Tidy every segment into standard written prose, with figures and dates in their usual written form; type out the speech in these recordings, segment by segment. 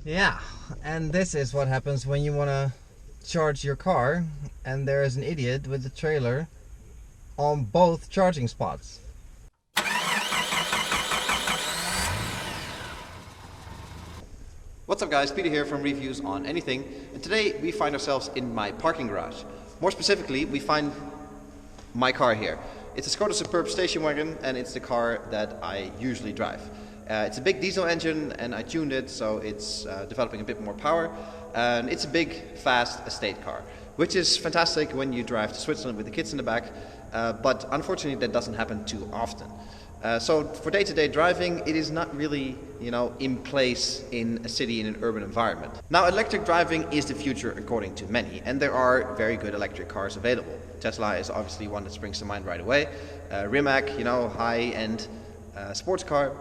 Yeah, and this is what happens when you want to charge your car and there is an idiot with a trailer on both charging spots. What's up guys, Peter here from Reviews on Anything, and today we find ourselves in my parking garage. More specifically, we find my car here. It's a Skoda Superb station wagon and it's the car that I usually drive. It's a big diesel engine and I tuned it so it's developing a bit more power, and it's a big, fast estate car, which is fantastic when you drive to Switzerland with the kids in the back, but unfortunately that doesn't happen too often. So for day-to-day driving, it is not really, in place in a city in an urban environment. Now, electric driving is the future according to many, and there are very good electric cars available. Tesla is obviously one that springs to mind right away. Rimac, high-end sports car.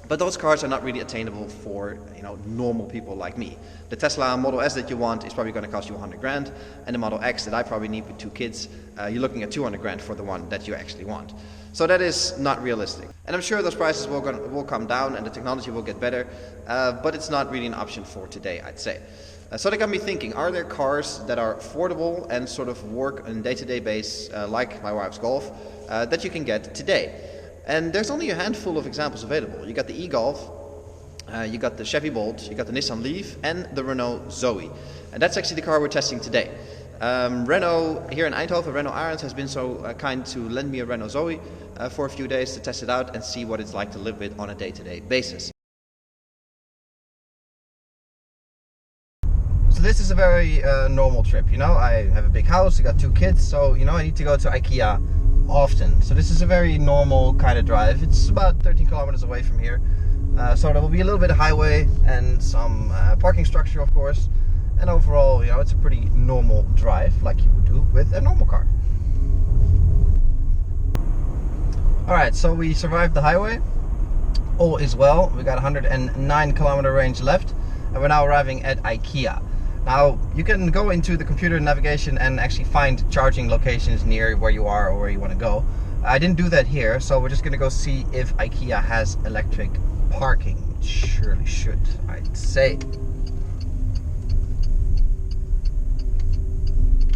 But those cars are not really attainable for normal people like me. The Tesla Model S that you want is probably going to cost you 100 grand, and the Model X that I probably need with 2 kids, you're looking at 200 grand for the one that you actually want. So that is not realistic. And I'm sure those prices will come down and the technology will get better, but it's not really an option for today, I'd say. So that got me thinking, are there cars that are affordable and sort of work on a day-to-day base, like my wife's Golf, that you can get today? And there's only a handful of examples available. You got the e-Golf, you got the Chevy Bolt, you got the Nissan Leaf, and the Renault Zoe. And that's actually the car we're testing today. Renault here in Eindhoven, Renault Arend has been so kind to lend me a Renault Zoe for a few days to test it out and see what it's like to live with on a day-to-day basis. So this is a very normal trip, I have a big house, I got 2 kids, so I need to go to IKEA often. So this is a very normal kind of drive. It's about 13 kilometers away from here. So there will be a little bit of highway and some parking structure, of course. And overall, it's a pretty normal drive like you would do with a normal car. Alright, so we survived the highway. All is well. We got 109 kilometer range left. And we're now arriving at IKEA. Now, you can go into the computer navigation and actually find charging locations near where you are or where you want to go. I didn't do that here, so we're just going to go see if IKEA has electric parking. It surely should, I'd say.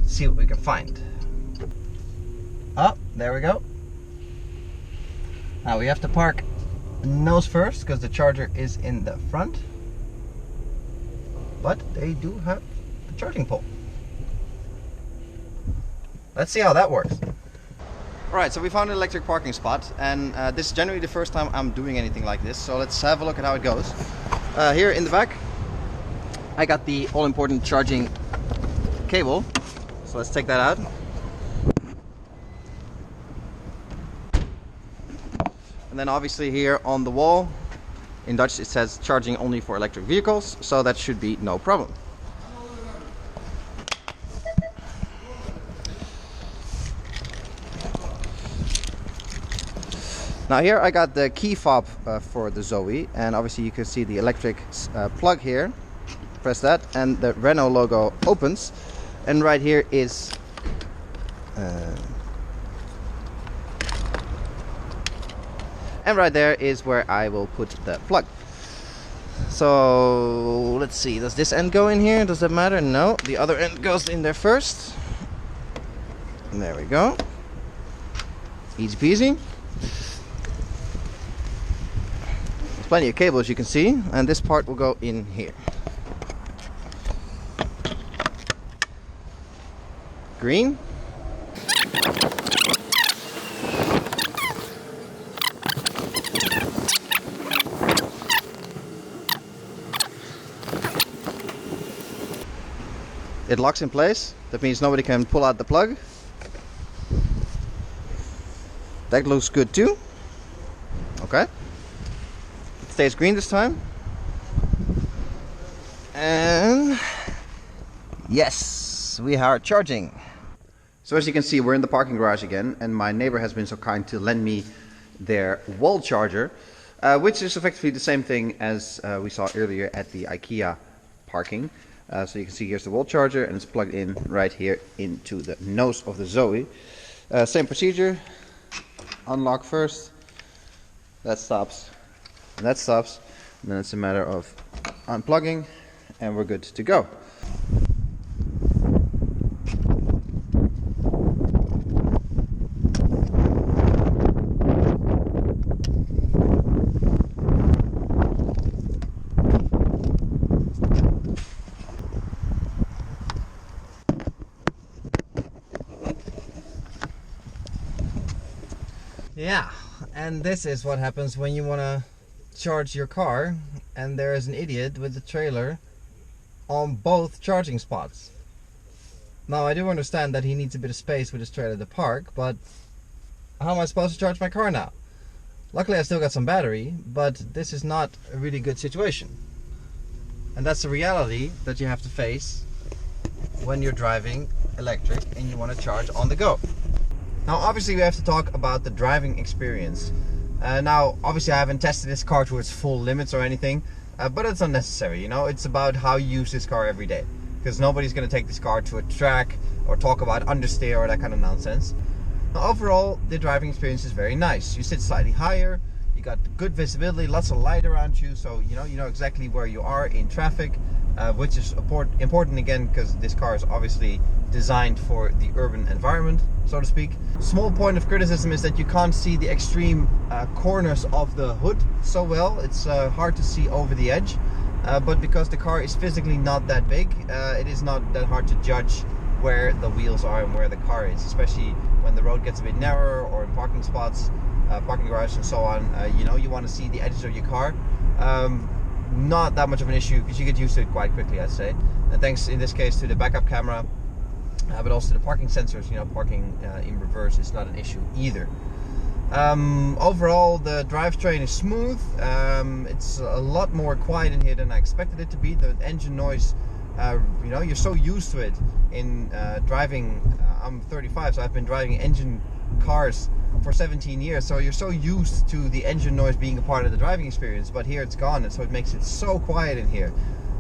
See what we can find. Oh, there we go. Now we have to park nose first because the charger is in the front. But they do have a charging pole. Let's see how that works. Alright, so we found an electric parking spot, and this is generally the first time I'm doing anything like this, so let's have a look at how it goes. Here in the back, I got the all-important charging cable, so let's take that out. And then obviously here on the wall, in Dutch it says charging only for electric vehicles, so that should be no problem. Now here I got the key fob for the Zoe, and obviously you can see the electric plug here. Press that and the Renault logo opens, and right here is and right there is where I will put the plug. So let's see, does this end go in here? Does that matter? No, the other end goes in there first. And there we go. Easy peasy. There's plenty of cables, you can see, and this part will go in here. Green. It locks in place. That means nobody can pull out the plug. That looks good too. Okay. It stays green this time. And yes, we are charging. So as you can see, we're in the parking garage again, and my neighbor has been so kind to lend me their wall charger, which is effectively the same thing as we saw earlier at the IKEA parking. So you can see here's the wall charger, and it's plugged in right here into the nose of the Zoe. Same procedure. Unlock first. That stops. And that stops. And then it's a matter of unplugging and we're good to go. Yeah, and this is what happens when you want to charge your car and there is an idiot with a trailer on both charging spots. Now I do understand that he needs a bit of space with his trailer to park, but how am I supposed to charge my car now? Luckily I still got some battery, but this is not a really good situation. And that's the reality that you have to face when you're driving electric and you want to charge on the go. Now obviously we have to talk about the driving experience. Now obviously I haven't tested this car to its full limits or anything, but it's unnecessary, you know. It's about how you use this car every day, because nobody's going to take this car to a track or talk about understeer or that kind of nonsense. Now overall the driving experience is very nice. You sit slightly higher, you got good visibility, lots of light around you, so you know exactly where you are in traffic, which is important again because this car is obviously designed for the urban environment, so to speak. Small point of criticism is that you can't see the extreme corners of the hood so well. It's hard to see over the edge, but because the car is physically not that big, it is not that hard to judge where the wheels are and where the car is, especially when the road gets a bit narrower or in parking spots, parking garages and so on. You want to see the edges of your car. Not that much of an issue because you get used to it quite quickly, I'd say. And thanks in this case to the backup camera, but also to the parking sensors, parking in reverse is not an issue either. Overall the drivetrain is smooth. It's a lot more quiet in here than I expected it to be. The engine noise, you're so used to it in driving. I'm 35, so I've been driving engine cars for 17 years, so you're so used to the engine noise being a part of the driving experience, but here it's gone, and so it makes it so quiet in here.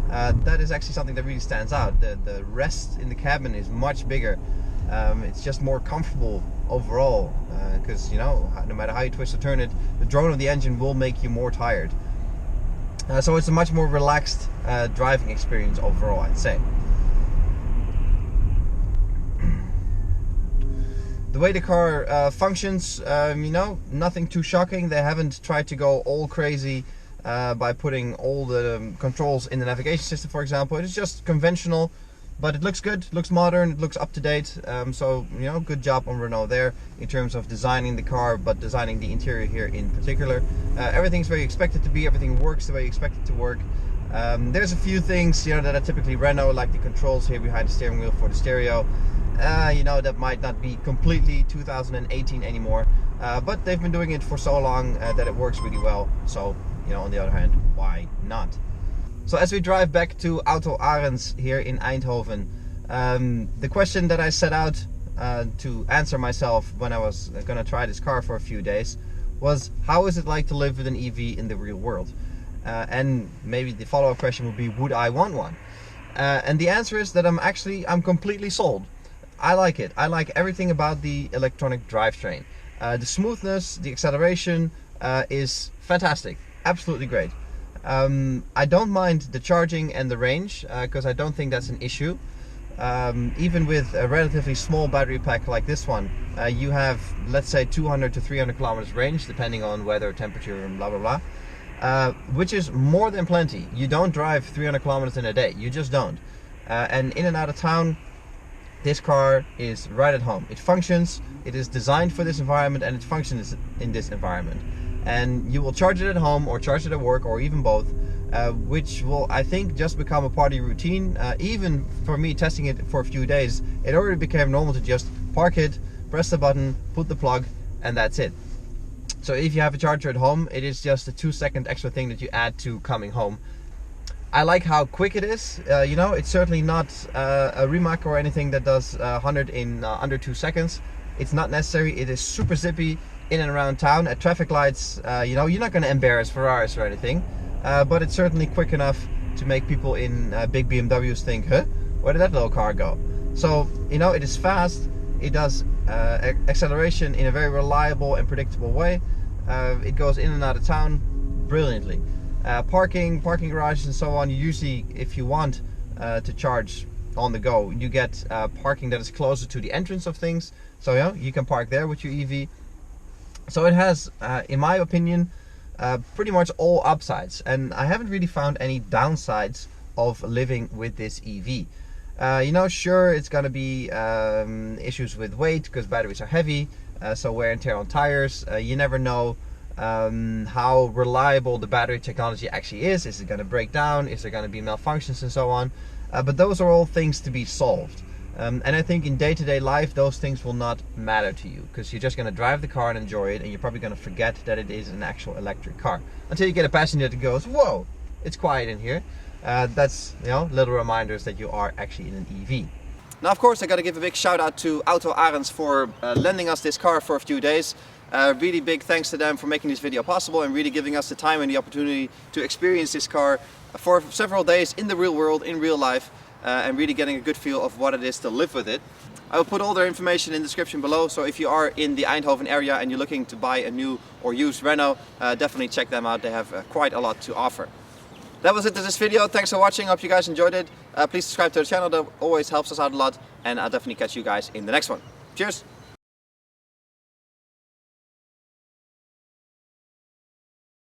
That is actually something that really stands out. The rest in the cabin is much bigger. It's just more comfortable overall, because no matter how you twist or turn it, the drone of the engine will make you more tired. So it's a much more relaxed driving experience overall, I'd say. The way the car functions, nothing too shocking. They haven't tried to go all crazy by putting all the controls in the navigation system, for example. It's just conventional, but it looks good, it looks modern, it looks up to date. So good job on Renault there in terms of designing the car, but designing the interior here in particular. Everything's where you expect it to be. Everything works the way you expect it to work. There's a few things that are typically Renault, like the controls here behind the steering wheel for the stereo. That might not be completely 2018 anymore, but they've been doing it for so long that it works really well. So on the other hand, why not? So as we drive back to Auto Arend here in Eindhoven, the question that I set out to answer myself when I was going to try this car for a few days was, how is it like to live with an EV in the real world? And maybe the follow-up question would be, would I want one? And the answer is that I'm completely sold. I like it. I like everything about the electronic drivetrain. The smoothness, the acceleration is fantastic. Absolutely great. I don't mind the charging and the range, because I don't think that's an issue. Even with a relatively small battery pack like this one, you have, let's say, 200 to 300 kilometers range, depending on weather, temperature, and blah blah blah, which is more than plenty. You don't drive 300 kilometers in a day. You just don't. And in and out of town, this car is right at home. It functions, it is designed for this environment, and it functions in this environment. And you will charge it at home or charge it at work or even both, which will, I think, just become a part of your routine. Even for me, testing it for a few days, it already became normal to just park it, press the button, put the plug, and that's it. So if you have a charger at home, it is just a 2-second extra thing that you add to coming home. I like how quick it is. It's certainly not a Rimac or anything that does 100 in under 2 seconds. It's not necessary. It is super zippy in and around town. At traffic lights, you're not going to embarrass Ferraris or anything, but it's certainly quick enough to make people in big BMWs think, huh, where did that little car go? So, it is fast. It does acceleration in a very reliable and predictable way. It goes in and out of town brilliantly. Parking garages and so on, you usually, if you want to charge on the go, you get parking that is closer to the entrance of things, so yeah, you can park there with your EV. So it has, in my opinion, pretty much all upsides, and I haven't really found any downsides of living with this EV. You know, sure, it's gonna be issues with weight because batteries are heavy, so wear and tear on tires. You never know how reliable the battery technology actually is. Is it going to break down? Is there going to be malfunctions and so on? But those are all things to be solved. And I think in day-to-day life, those things will not matter to you, because you're just going to drive the car and enjoy it, and you're probably going to forget that it is an actual electric car until you get a passenger that goes, whoa, it's quiet in here. That's, you know, little reminders that you are actually in an EV. Now, of course, I got to give a big shout out to Auto Arend for lending us this car for a few days. Really big thanks to them for making this video possible and really giving us the time and the opportunity to experience this car for several days in the real world, in real life, and really getting a good feel of what it is to live with it. I will put all their information in the description below, so if you are in the Eindhoven area and you're looking to buy a new or used Renault, definitely check them out. They have quite a lot to offer. That was it to this video. Thanks for watching. Hope you guys enjoyed it. Please subscribe to the channel. That always helps us out a lot, and I'll definitely catch you guys in the next one. Cheers!